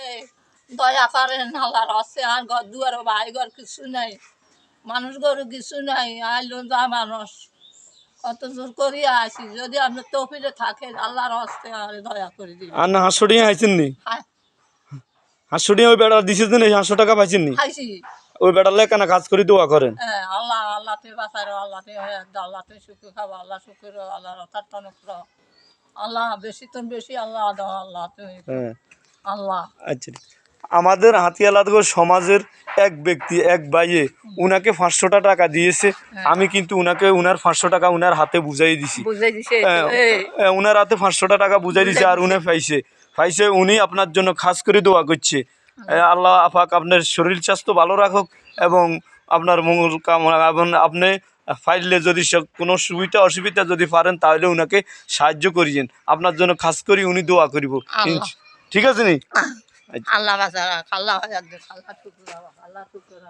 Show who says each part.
Speaker 1: এই দয়া করেন আল্লাহর হস্তে আর ঘর দুয়ার ভাই ঘর কিছু নাই মানুষ গরু কিছু নাই আইলো যা মানুষ কত জোর করিয়া আসি যদি আপনি তৌফিলে থাকেন আল্লাহর হস্তে আর দয়া করে দিবেন
Speaker 2: আর না 500 টাকা আইছেন নি
Speaker 1: হ্যাঁ
Speaker 2: 500 টাকা ওই বেড়া দিছে যে 500 টাকা পাইছেন নি
Speaker 1: খাইছি
Speaker 2: ওই বেড়ার লেখা না কাজ করে দোয়া করেন
Speaker 1: হ্যাঁ আল্লাহ আল্লাহতে বাঁচারো আল্লাহতে আল্লাহতে সুখে খাবো আল্লাহ সুখের আল্লাহ রথার তনক আল্লাহ বেশি তো বেশি আল্লাহ দাও আল্লাহ তুমি
Speaker 2: হ্যাঁ
Speaker 1: আল্লাহ
Speaker 2: আচ্ছা আমাদের হাতিয়ালাদগড় সমাজের এক ব্যক্তি এক ভাইয়ে উনাকে 500 টাকা দিয়েছে আমি কিন্তু উনাকে উনার 500 টাকা উনার হাতে বুঝাই দিছি
Speaker 1: বুঝাই দিছে
Speaker 2: উনার হাতে 500 টাকা বুঝাই দিছে আর উনি পাইছে উনি আপনার জন্য খাস করে দোয়া করছে আল্লাহ আপাক আপনার শরীর স্বাস্থ্য ভালো রাখুক এবং আপনার মঙ্গল কামনা এবং আপনি ফাইলে যদি কোনো সুবিধা অসুবিধা যদি পারেন তাহলে উনাকে সাহায্য করিয়েন আপনার জন্য খাস করে উনি দোয়া করিব ঠিক আছে নি
Speaker 1: আল্লাহ বাঁচারা আল্লাহ আল্লাহ শুকুর আল্লাহ শুকুর